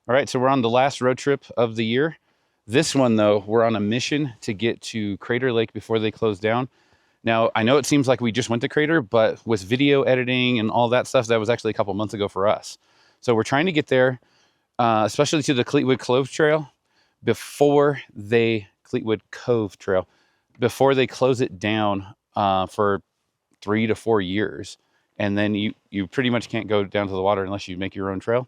All right, so we're on the last road trip of the year. This one, though, we're on a mission to get to Crater Lake before they close down. Now, I know it seems like we just went to Crater, but with video editing and all that stuff, that was actually a couple months ago for us. So we're trying to get there, especially to the Cleetwood Cove Trail, Cleetwood Cove Trail, before they close it down for 3 to 4 years. And then you pretty much can't go down to the water unless you make your own trail.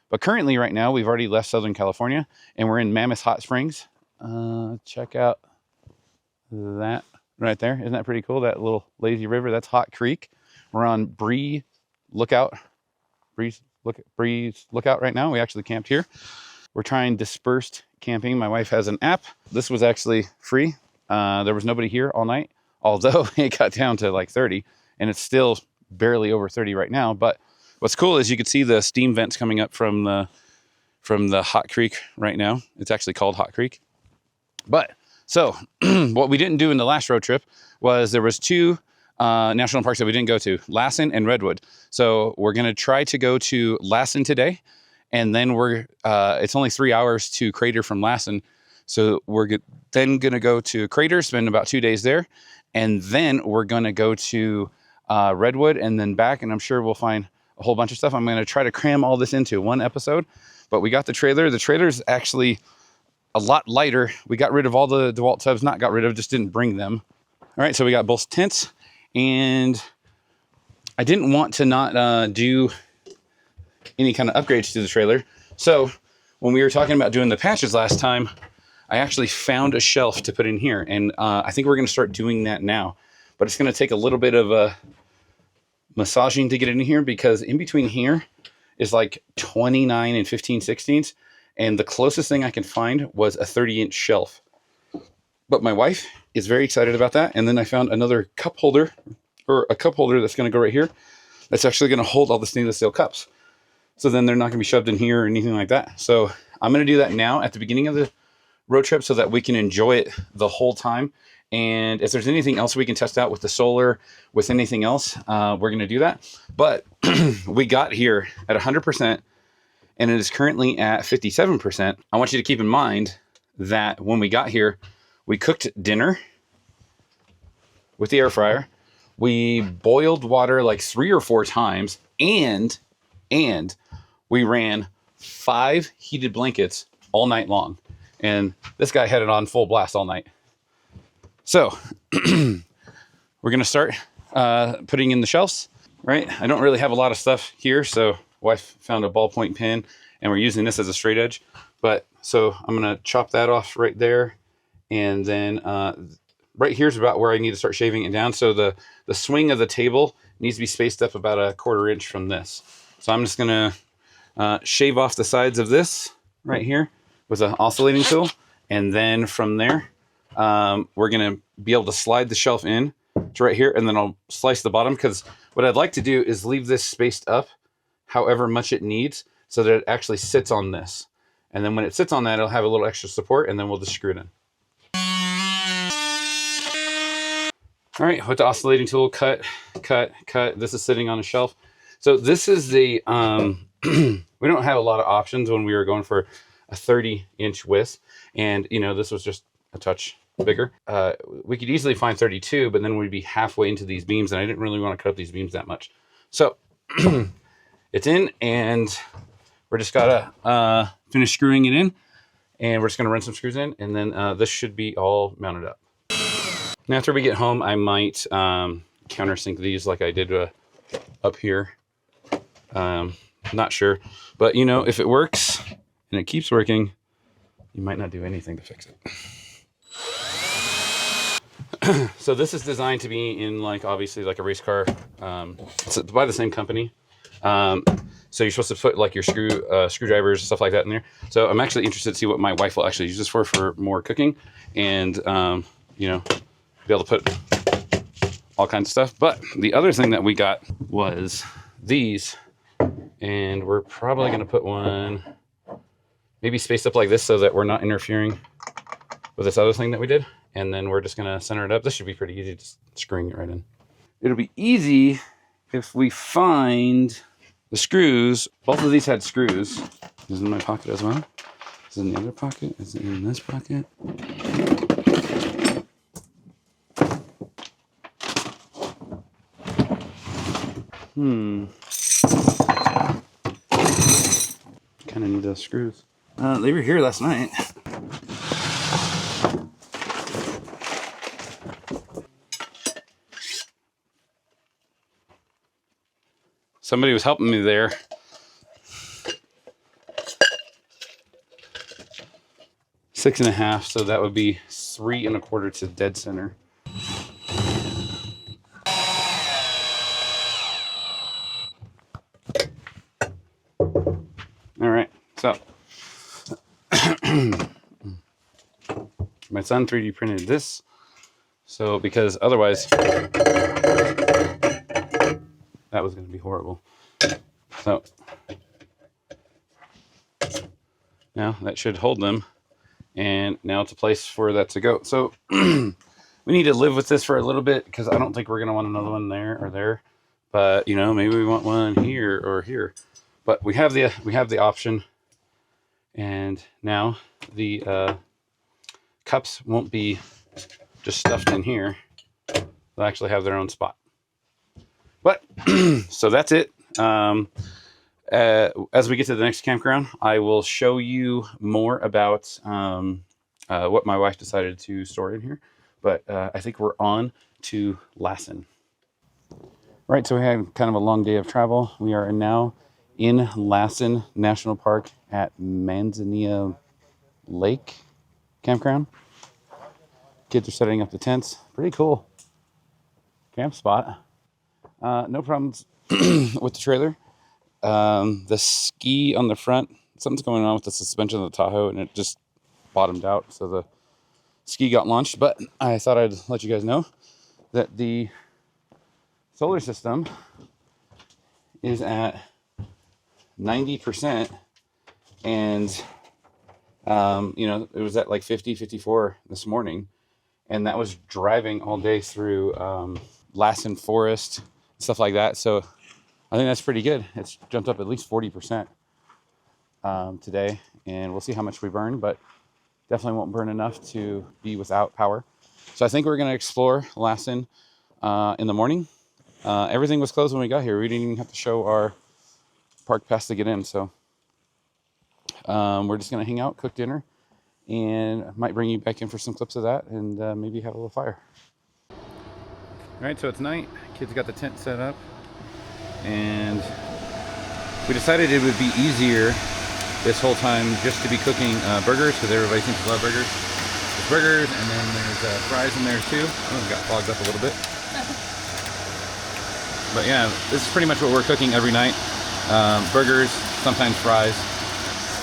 But currently, right now, we've already left Southern California, and we're in Mammoth Hot Springs. Check out that right there. Isn't that pretty cool? That little lazy river, that's Hot Creek. We're on Breeze Lookout right now. We actually camped here. We're trying dispersed camping. My wife has an app. This was actually free. There was nobody here all night, although it got down to like 30, and it's still barely over 30 right now. But what's cool is you can see the steam vents coming up from the Hot Creek right now. It's actually called Hot Creek. But so what we didn't do in the last road trip was there was two national parks that we didn't go to, Lassen and Redwood. So we're going to try to go to Lassen today. And then it's only 3 hours to Crater from Lassen. So we're then going to go to Crater, spend about 2 days there. And then we're going to go to Redwood and then back. And I'm sure we'll find a whole bunch of stuff. I'm going to try to cram all this into one episode, but we got the trailer. The trailer is actually a lot lighter. We got rid of all the DeWalt tubs, just didn't bring them. All right, so we got both tents, and I didn't want to not do any kind of upgrades to the trailer. So when we were talking about doing the patches last time, I actually found a shelf to put in here, and I think we're going to start doing that now. But it's going to take a little bit of massaging to get in here, because in between here is like 29 and 15/16, and the closest thing I can find was a 30-inch shelf. But my wife is very excited about that. And then I found another cup holder, or a cup holder that's going to go right here. That's actually going to hold all the stainless steel cups. So then they're not going to be shoved in here or anything like that. So I'm going to do that now at the beginning of the road trip so that we can enjoy it the whole time. And if there's anything else we can test out with the solar, with anything else, we're going to do that. But we got here at 100%, and it is currently at 57%. I want you to keep in mind that when we got here, we cooked dinner with the air fryer. We boiled water like 3 or 4 times, and we ran 5 heated blankets all night long. And this guy had it on full blast all night. So we're going to start putting in the shelves, right? I don't really have a lot of stuff here, so wife found a ballpoint pen, and we're using this as a straight edge. But so I'm going to chop that off right there. And then right here's about where I need to start shaving it down. So the swing of the table needs to be spaced up about a 1/4 inch from this. So I'm just going to shave off the sides of this right here with an oscillating tool. And then from there, we're going to be able to slide the shelf in to right here, and then I'll slice the bottom, because what I'd like to do is leave this spaced up however much it needs so that it actually sits on this. And then when it sits on that, it'll have a little extra support, and then we'll just screw it in. All right, with the oscillating tool, cut. This is sitting on a shelf. So this is the, we don't have a lot of options when we were going for a 30-inch width. And, this was just a touch bigger. We could easily find 32, but then we'd be halfway into these beams, and I didn't really want to cut up these beams that much. So it's in, and we're just gotta finish screwing it in, and we're just gonna run some screws in, and then this should be all mounted up. Now after we get home, I might countersink these like I did up here. Not sure, but if it works and it keeps working, you might not do anything to fix it. So this is designed to be in obviously like a race car. It's by the same company. So you're supposed to put like your screwdrivers, stuff like that in there. So I'm actually interested to see what my wife will actually use this for more cooking, and be able to put all kinds of stuff. But the other thing that we got was these, and we're probably going to put one maybe spaced up like this so that we're not interfering with this other thing that we did. And then we're just going to center it up. This should be pretty easy, just screwing it right in. It'll be easy if we find the screws. Both of these had screws. Is it in my pocket as well? Is it in the other pocket? Is it in this pocket? Kind of need those screws. They were here last night. Somebody was helping me there. Six and a half, so that would be 3 1/4 to dead center. All right, so my son 3D printed this, so because otherwise that was going to be horrible. So now that should hold them, and now it's a place for that to go. So we need to live with this for a little bit because I don't think we're going to want another one there or there, but you know, maybe we want one here or here. But we have the option, and now the cups won't be just stuffed in here. They'll actually have their own spot. But so that's it. As we get to the next campground, I will show you more about what my wife decided to store in here. But I think we're on to Lassen. Right, so we had kind of a long day of travel. We are now in Lassen National Park at Manzanilla Lake Campground. Kids are setting up the tents. Pretty cool camp spot. No problems with the trailer. The ski on the front, something's going on with the suspension of the Tahoe, and it just bottomed out, so the ski got launched. But I thought I'd let you guys know that the solar system is at 90%, and you know, it was at like 54 this morning, and that was driving all day through Lassen Forest, stuff like that. So I think that's pretty good. It's jumped up at least 40% today, and we'll see how much we burn, but definitely won't burn enough to be without power. So I think we're going to explore Lassen in the morning. Everything was closed when we got here. We didn't even have to show our park pass to get in. So we're just going to hang out, cook dinner, and I might bring you back in for some clips of that, and maybe have a little fire. All right, so it's night. Kids got the tent set up, and we decided it would be easier this whole time just to be cooking burgers, because everybody seems to love burgers. There's burgers, and then there's fries in there too. Oh, it got fogged up a little bit. But yeah, this is pretty much what we're cooking every night. Burgers, sometimes fries,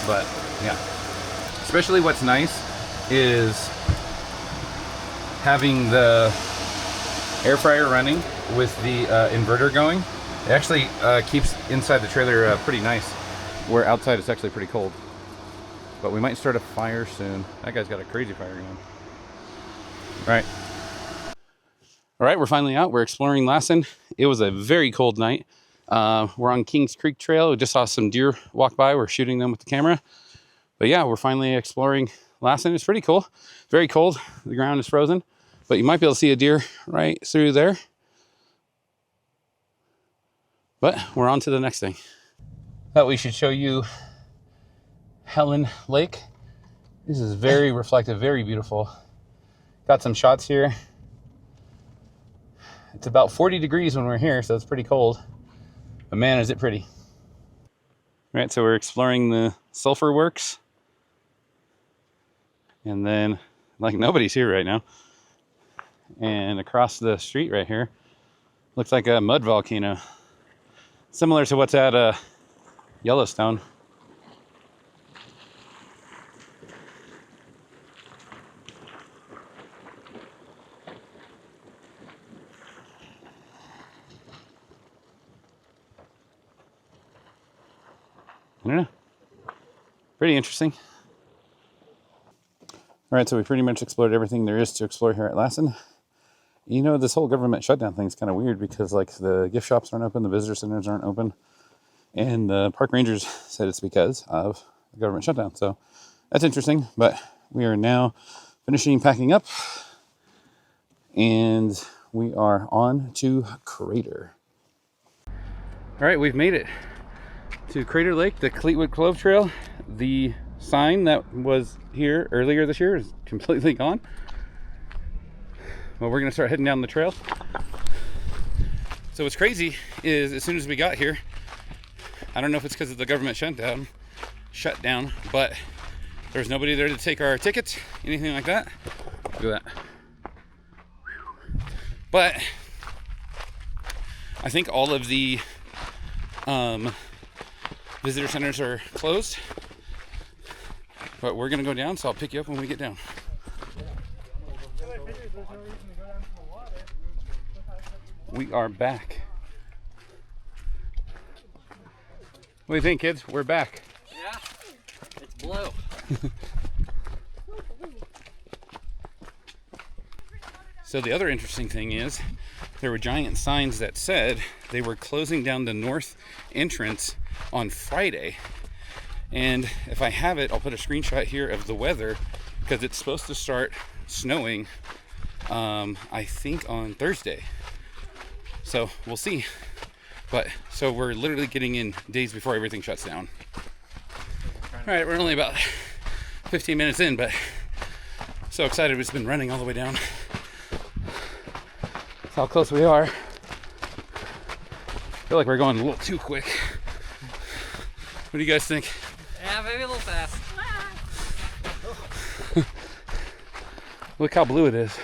but yeah. Especially what's nice is having the air fryer running with the inverter going. It actually keeps inside the trailer pretty nice, where outside it's actually pretty cold. But we might start a fire soon. That guy's got a crazy fire going. All right, we're finally out. We're exploring Lassen. It was a very cold night. We're on Kings Creek Trail. We just saw some deer walk by. We're shooting them with the camera. But yeah, we're finally exploring Lassen. It's pretty cool. Very cold. The ground is frozen. But you might be able to see a deer right through there. But we're on to the next thing. Thought we should show you Helen Lake. This is very reflective, very beautiful. Got some shots here. It's about 40 degrees when we're here, so it's pretty cold. But man, is it pretty. All right, so we're exploring the sulfur works. And then, like, nobody's here right now. And across the street right here, looks like a mud volcano. Similar to what's at Yellowstone. I don't know. Pretty interesting. All right, so we pretty much explored everything there is to explore here at Lassen. You know, this whole government shutdown thing is kind of weird because, like, the gift shops aren't open, the visitor centers aren't open, And the park rangers said it's because of the government shutdown. So that's interesting, but we are now finishing packing up and we are on to Crater. All right, we've made it to Crater Lake, the Cleetwood Cove Trail. The sign that was here earlier this year is completely gone. Well, we're gonna start heading down the trail. So what's crazy is as soon as we got here, I don't know if it's because of the government shutdown, but there's nobody there to take our tickets, anything like that. Look at that. But I think all of the visitor centers are closed. But we're gonna go down, so I'll pick you up when we get down. We are back. What do you think, kids? We're back. Yeah, it's blue. So the other interesting thing is there were giant signs that said they were closing down the north entrance on Friday. And if I have it, I'll put a screenshot here of the weather because it's supposed to start snowing, I think on Thursday. So we'll see. But so we're literally getting in days before everything shuts down. All right, we're only about 15 minutes in, but so excited. We've just been running all the way down. That's how close we are. I feel like we're going a little too quick. What do you guys think? Yeah, maybe a little fast. Look how blue it is.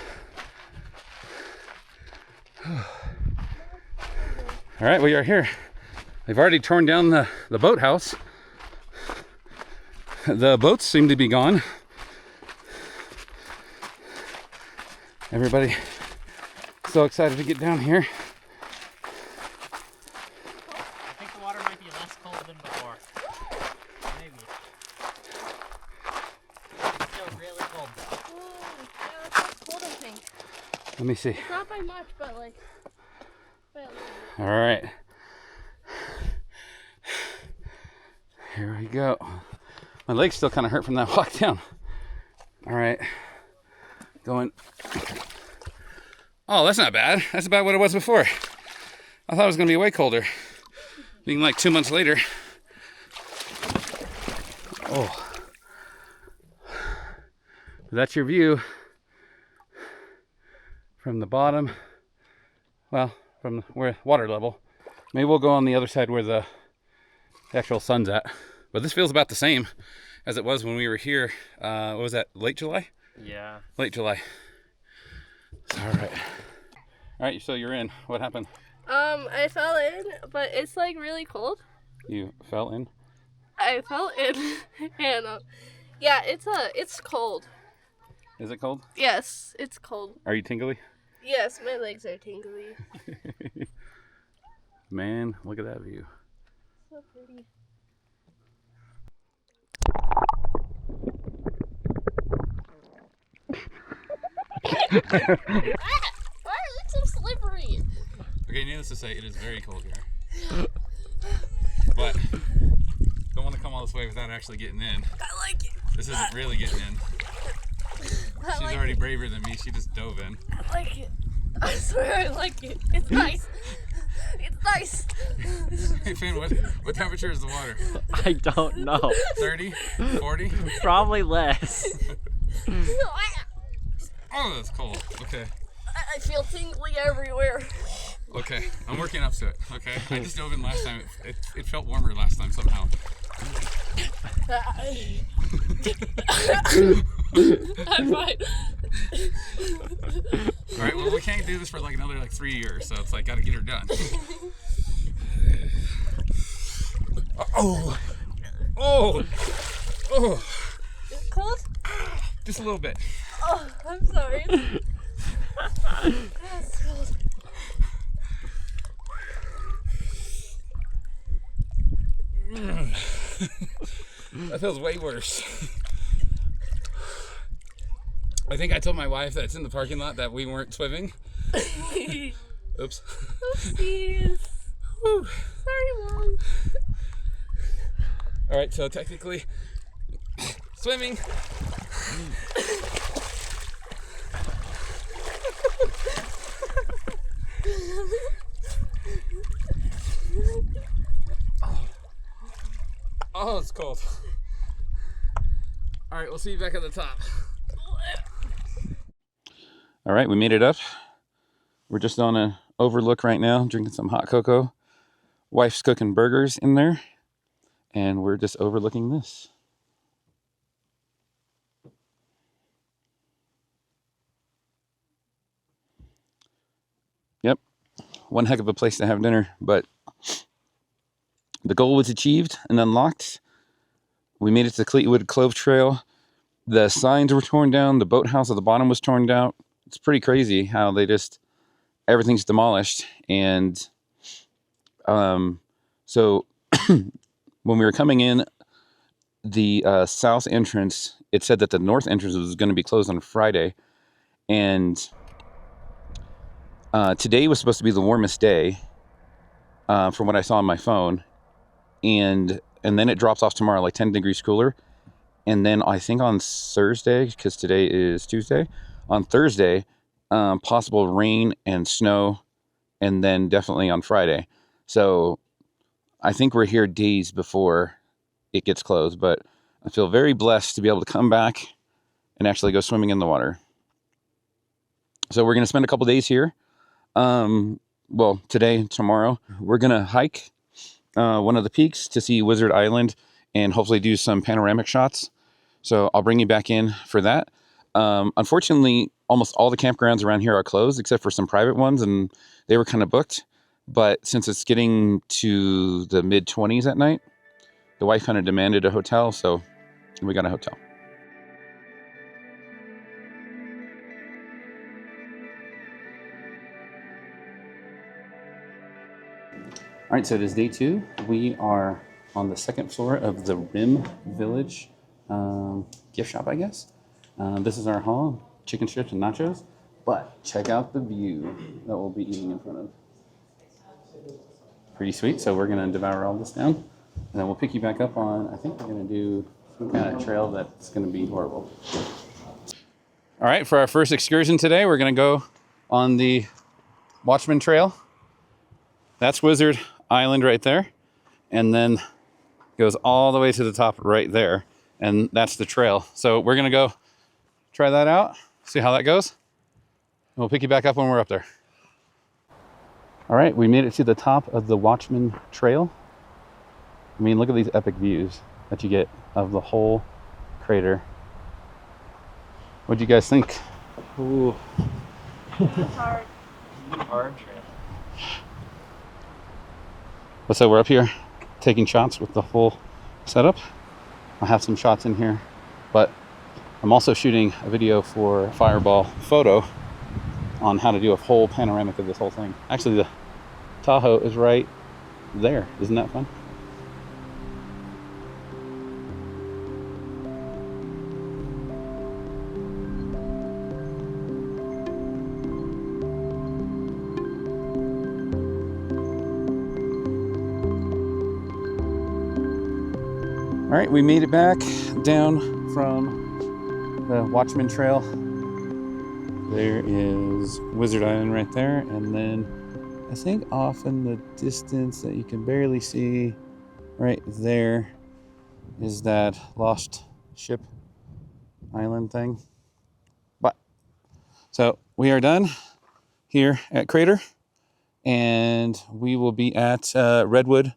All right, we are here. They've already torn down the boathouse. The boats seem to be gone. Everybody so excited to get down here. I think the water might be less cold than before. Maybe. It's still really cold though. Yeah, it's cold, I think. Let me see. Not by much, but like. All right. Here we go. My legs still kind of hurt from that walk down. All right. Going. Oh, that's not bad. That's about what it was before. I thought it was going to be way colder. Being like 2 months later. Oh. That's your view from the bottom. Well, from where water level. Maybe we'll go on the other side where the actual sun's at. But this feels about the same as it was when we were here. What was that, late July? Yeah. Late July. All right. All right, so you're in. What happened? I fell in, but it's like really cold. You fell in? I fell in, and yeah, it's cold. Is it cold? Yes, it's cold. Are you tingly? Yes, my legs are tingly. Man, look at that view. So pretty. Why is it so slippery? Okay, needless to say, it is very cold here. But don't want to come all this way without actually getting in. I like it. This isn't really getting in. She's already braver than me. She just dove in. I like it. I swear I like it. It's nice. It's nice. Hey, Finn, what temperature is the water? I don't know. 30? 40? Probably less. Oh, that's cold. Okay. I feel tingly everywhere. Okay, I'm working up to it. Okay, I just dove in last time. It felt warmer last time somehow. I'm fine. All right, well, we can't do this for like another 3 years, so it's like gotta get her done. Oh, oh, oh! It's cold? Just a little bit. Oh, I'm sorry. That's cold. That feels way worse. I think I told my wife that it's in the parking lot that we weren't swimming. Oops. Oopsies. Whew. Sorry, Mom. All right, so technically, swimming. Oh, it's cold. All right, we'll see you back at the top. All right, we made it up. We're just on an overlook right now, drinking some hot cocoa. Wife's cooking burgers in there, and we're just overlooking this. Yep, one heck of a place to have dinner, but the goal was achieved and unlocked. We made it to the Cleetwood Cove Trail. The signs were torn down. The boathouse at the bottom was torn down. It's pretty crazy how they just, everything's demolished. And so when we were coming in, the south entrance, it said that the north entrance was going to be closed on Friday. And today was supposed to be the warmest day from what I saw on my phone. And then it drops off tomorrow, like 10 degrees cooler. And then I think on Thursday, because today is Tuesday, on Thursday, possible rain and snow, and then definitely on Friday. So I think we're here days before it gets closed, but I feel very blessed to be able to come back and actually go swimming in the water. So we're going to spend a couple days here. Well, today, tomorrow. We're going to hike one of the peaks to see Wizard Island and hopefully do some panoramic shots. So I'll bring you back in for that. Unfortunately, almost all the campgrounds around here are closed except for some private ones, and they were kind of booked. But since it's getting to the mid-20s at night, the wife kind of demanded a hotel, so we got a hotel. All right, so it is day 2. We are on the second floor of the Rim Village gift shop, I guess. This is our hall, chicken strips and nachos. But check out the view that we'll be eating in front of. Pretty sweet, so we're gonna devour all this down. And then we'll pick you back up on, I think we're gonna do some kind of trail that's gonna be horrible. All right, for our first excursion today, we're gonna go on the Watchman Trail. That's Wizard Island right there. And then goes all the way to the top right there. And that's the trail. So we're gonna go try that out, see how that goes. And we'll pick you back up when we're up there. All right, we made it to the top of the Watchman Trail. I mean, look at these epic views that you get of the whole crater. What'd you guys think? Ooh. Hard. Hard trail. So we're up here taking shots with the full setup. I'll have some shots in here, but I'm also shooting a video for Fireball Photo on how to do a whole panoramic of this whole thing. Actually, the Tahoe is right there. Isn't that fun? All right, we made it back down from the Watchman Trail. There is Wizard Island right there, and then I think off in the distance that you can barely see right there is that lost ship island thing. But so we are done here at Crater, and we will be at Redwood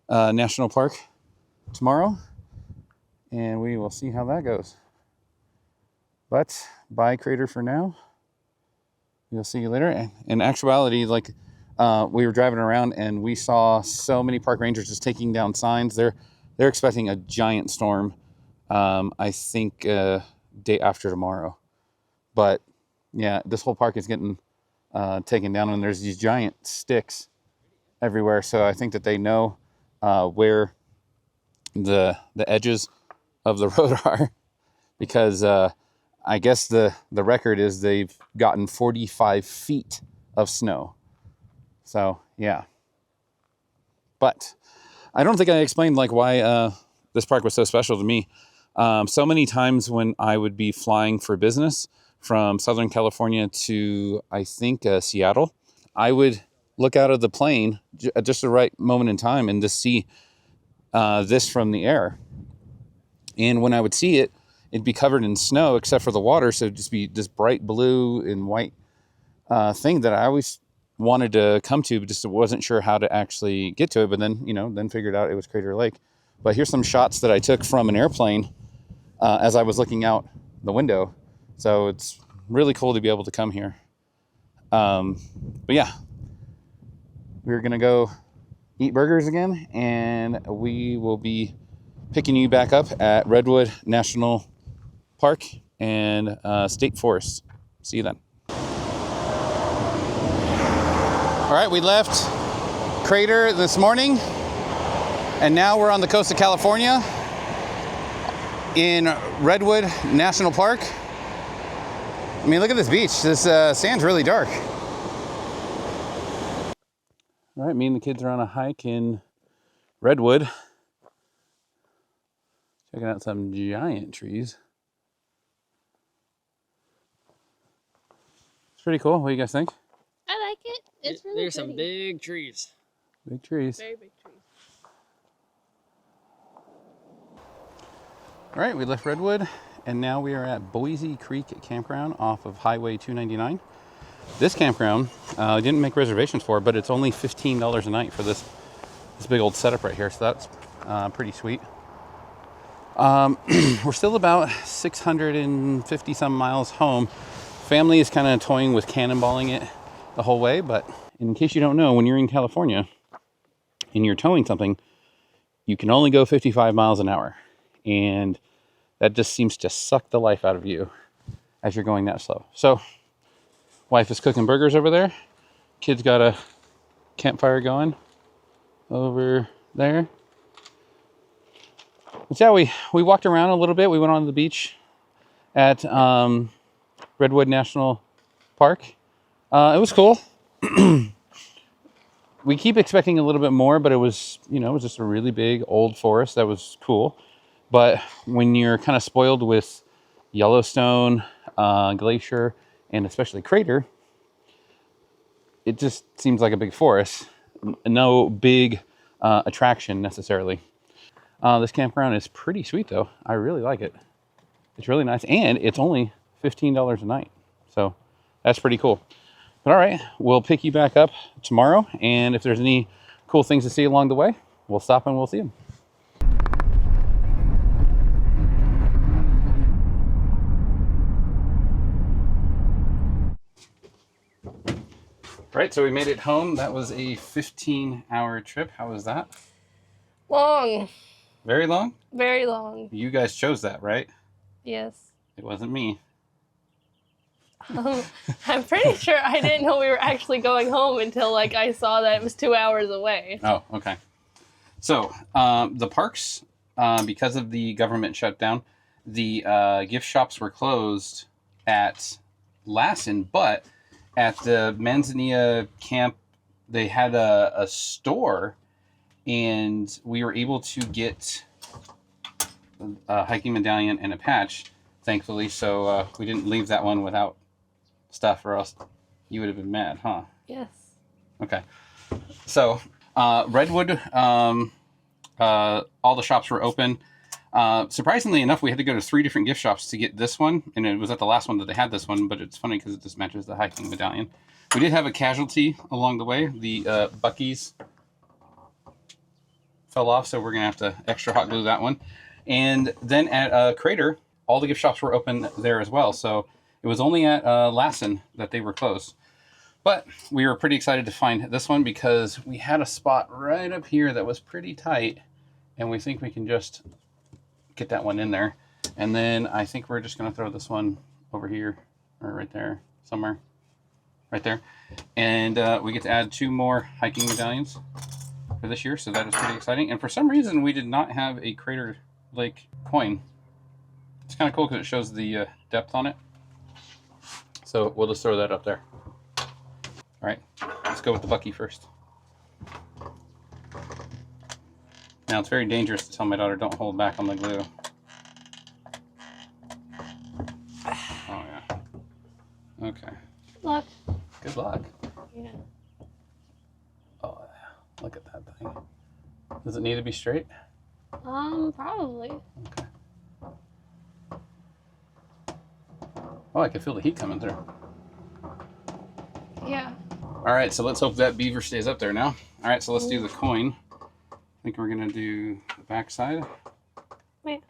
National Park tomorrow, and we will see how that goes. But bye, Crater, for now. We'll see you later. In actuality, like we were driving around and we saw so many park rangers just taking down signs. They're expecting a giant storm. I think day after tomorrow. But yeah, this whole park is getting taken down, and there's these giant sticks everywhere. So I think that they know where the edges of the road are, because I guess the record is they've gotten 45 feet of snow. So yeah, but I don't think I explained like why this park was so special to me. So many times when I would be flying for business from Southern California to, I think, Seattle, I would look out of the plane at just the right moment in time and just see this from the air. And when I would see it, it'd be covered in snow except for the water. So it'd just be this bright blue and white thing that I always wanted to come to, but just wasn't sure how to actually get to it. But then, then figured out it was Crater Lake. But here's some shots that I took from an airplane as I was looking out the window. So it's really cool to be able to come here. But yeah, we're going to go eat burgers again, and we will be picking you back up at Redwood National Park and State Forest. See you then. All right, we left Crater this morning, and now we're on the coast of California in Redwood National Park. I mean, look at this beach. This sand's really dark. All right, me and the kids are on a hike in Redwood, checking out some giant trees. It's pretty cool. What do you guys think? I like it. It's really There's pretty. some big trees. Big trees. Very big trees. All right, we left Redwood, and now we are at Boise Creek Campground off of Highway 299. This campground, I didn't make reservations for, but it's only $15 a night for this big old setup right here, so that's pretty sweet. We're still about 650 some miles home. Family is kind of toying with cannonballing it the whole way, but in case you don't know, when you're in California and you're towing something, you can only go 55 miles an hour. And that just seems to suck the life out of you as you're going that slow. So, wife is cooking burgers over there. Kids got a campfire going over there. But yeah, we walked around a little bit. We went on the beach at Redwood National Park. It was cool. We keep expecting a little bit more, but it was just a really big old forest that was cool. But when you're kind of spoiled with Yellowstone, Glacier, and especially Crater, it just seems like a big forest. No big attraction necessarily. This campground is pretty sweet though. I really like it. It's really nice, and it's only $15 a night. So that's pretty cool. But all right, we'll pick you back up tomorrow, and if there's any cool things to see along the way, we'll stop and we'll see them. Right, so we made it home. That was a 15-hour trip. How was that? Long. Very long? Very long. You guys chose that, right? Yes. It wasn't me. I'm pretty sure I didn't know we were actually going home until I saw that it was 2 hours away. Oh, okay. So the parks, because of the government shutdown, the gift shops were closed at Lassen, but at the Manzanilla camp, they had a store, and we were able to get a hiking medallion and a patch, thankfully. So we didn't leave that one without stuff, or else you would have been mad, huh? Yes. Okay. So Redwood, all the shops were open. Surprisingly enough, we had to go to 3 different gift shops to get this one, and it was at the last one that they had this one, but it's funny because it just matches the hiking medallion. We did have a casualty along the way. The Buc-ee's fell off, so we're going to have to extra hot glue that one. And then at Crater, all the gift shops were open there as well, so it was only at Lassen that they were closed. But we were pretty excited to find this one because we had a spot right up here that was pretty tight, and we think we can just get that one in there. And then I think we're just going to throw this one over here, or right there, somewhere. Right there. And we get to add 2 more hiking medallions for this year, so that is pretty exciting. And for some reason, we did not have a Crater Lake coin. It's kind of cool because it shows the depth on it. So we'll just throw that up there. All right, let's go with the Buc-ee first. Now, it's very dangerous to tell my daughter, don't hold back on the glue. Oh, yeah. Okay. Look. Good luck. Yeah. Oh, yeah. Look at that thing. Does it need to be straight? Probably. Okay. Oh, I can feel the heat coming through. Yeah. All right, so let's hope that beaver stays up there now. All right, so let's do the coin. I think we're gonna do the back side. Wait.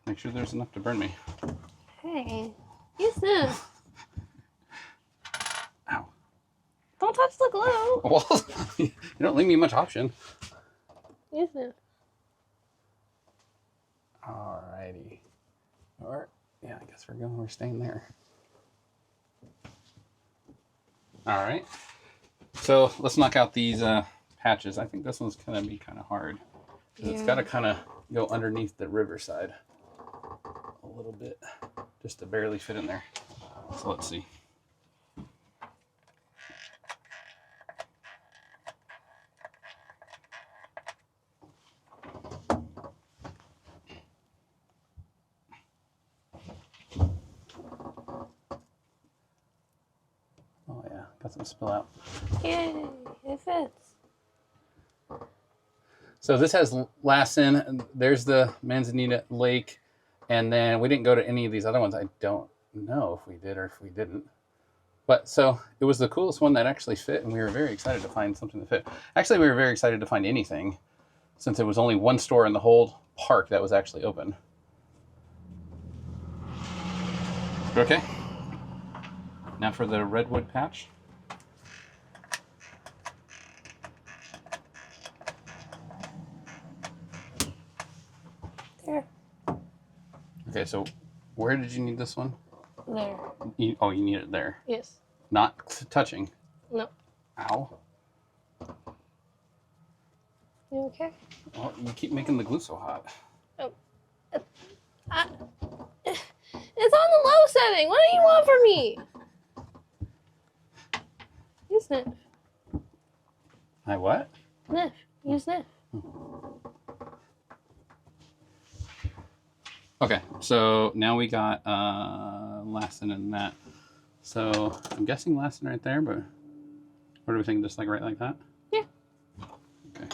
Make sure there's enough to burn me. Hey, use this. Ow. Don't touch the glue. Well, you don't leave me much option. Use this. All righty. All right. Yeah, I guess we're staying there. All right. So let's knock out these patches. I think this one's gonna be kind of hard. Yeah. It's gotta kind of go underneath the riverside a little bit, just to barely fit in there. So let's see. Oh yeah, got some spill out. Yay, it fits. So this has Lassen, and there's the Manzanita Lake, and then we didn't go to any of these other ones. I don't know if we did or if we didn't. But so it was the coolest one that actually fit, and we were very excited to find something that fit. Actually, we were very excited to find anything, since it was only one store in the whole park that was actually open. Okay. Now for the Redwood patch. There. Okay, so where did you need this one? There. You need it there. Yes. Not touching. No. Ow. You okay? Well, you keep making the glue so hot. Oh. It's on the low setting. What do you want from me? You sniff. I what? Sniff. You sniff. Okay, so now we got Lassen and that. So I'm guessing Lassen right there, but what do we think? Just like right like that? Yeah. Okay.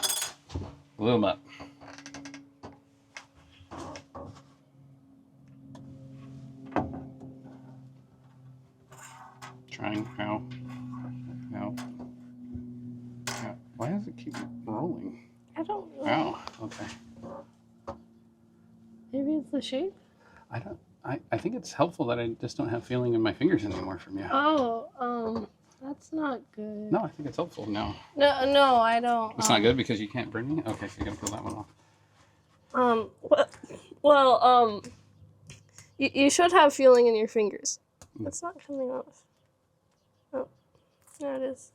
Glue them up. Trying. Ow. Ow. Ow. Why does it keep rolling? I don't know. Ow. Okay. Maybe it's the shape? I think it's helpful that I just don't have feeling in my fingers anymore from you. Oh, that's not good. No, I think it's helpful now. No, I don't. It's not good because you can't burn me? Okay, so you gotta peel that one off. Well, you should have feeling in your fingers. It's not coming off. Oh, there it is.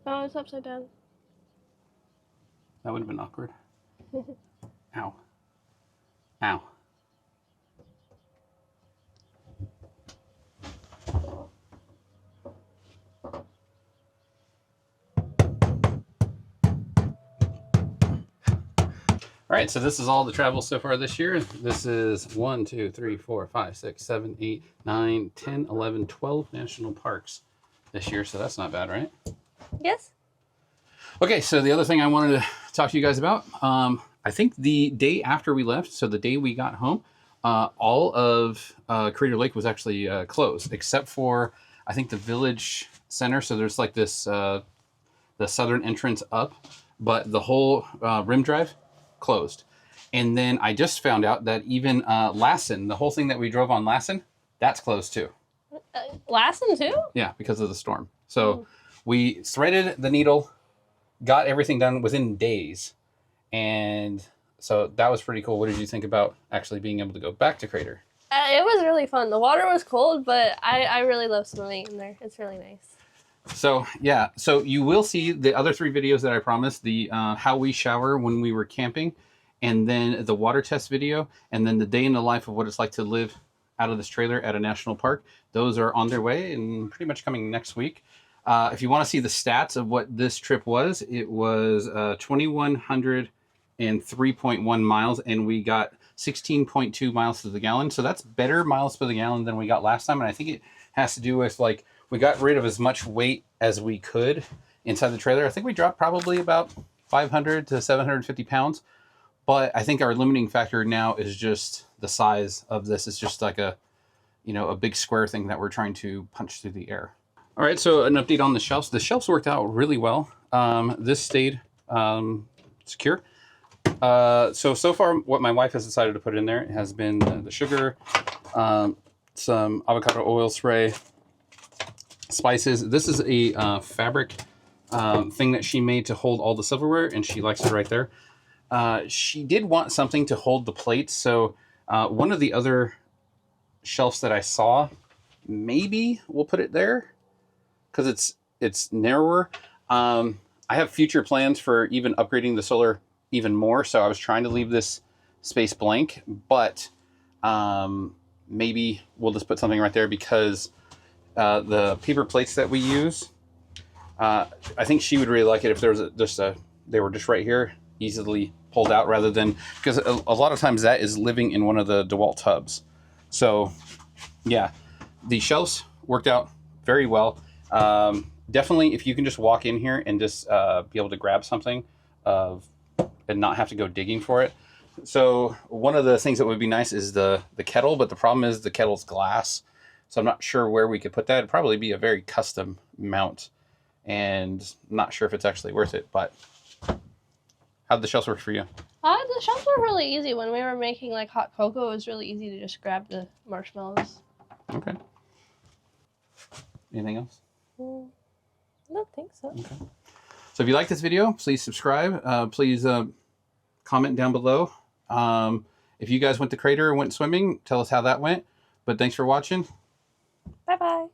Oh, it's upside down. That would have been awkward. Ow. Ow. All right, so this is all the travel so far this year. This is 1, 2, 3, 4, 5, 6, 7, 8, 9, 10, 11, 12 national parks this year, so that's not bad, right? Yes. Okay, so the other thing I wanted to talk to you guys about, I think the day after we left, so the day we got home, all of Crater Lake was actually closed, except for, I think, the village center. So there's like this, the southern entrance up, but the whole rim drive closed. And then I just found out that even Lassen, the whole thing that we drove on Lassen, that's closed too. Lassen too? Yeah, because of the storm. So we threaded the needle, got everything done within days. And so that was pretty cool. What did you think about actually being able to go back to Crater? It was really fun. The water was cold, but I really love swimming in there. It's really nice. So yeah, so you will see the other 3 videos that I promised, the how we shower when we were camping, and then the water test video, and then the day in the life of what it's like to live out of this trailer at a national park. Those are on their way and pretty much coming next week. If you want to see the stats of what this trip was, it was 2,103.1 miles, and we got 16.2 miles to the gallon. So that's better miles per the gallon than we got last time, and I think it has to do with, like, we got rid of as much weight as we could inside the trailer. I think we dropped probably about 500 to 750 pounds. But I think our limiting factor now is just the size of this. It's just like a, you know, a big square thing that we're trying to punch through the air. All right, so an update on the shelves. The shelves worked out really well. This stayed secure. So far, what my wife has decided to put in there has been the sugar, some avocado oil spray, spices. This is a fabric thing that she made to hold all the silverware, and she likes it right there. She did want something to hold the plates, so one of the other shelves that I saw, maybe we'll put it there because it's narrower. I have future plans for even upgrading the solar even more, so I was trying to leave this space blank, but maybe we'll just put something right there because the paper plates that we use, I think she would really like it if there was they were just right here, easily pulled out, rather than, because a lot of times that is living in one of the DeWalt tubs. So yeah, the shelves worked out very well. Definitely, if you can just walk in here and just be able to grab something and not have to go digging for it. So one of the things that would be nice is the kettle, but the problem is the kettle's glass. So I'm not sure where we could put that. It'd probably be a very custom mount, and I'm not sure if it's actually worth it. But how'd the shelves work for you? The shelves were really easy. When we were making like hot cocoa, it was really easy to just grab the marshmallows. Okay. Anything else? I don't think so. Okay. So if you like this video, please subscribe. Please comment down below. If you guys went to Crater and went swimming, tell us how that went. But thanks for watching. Bye-bye.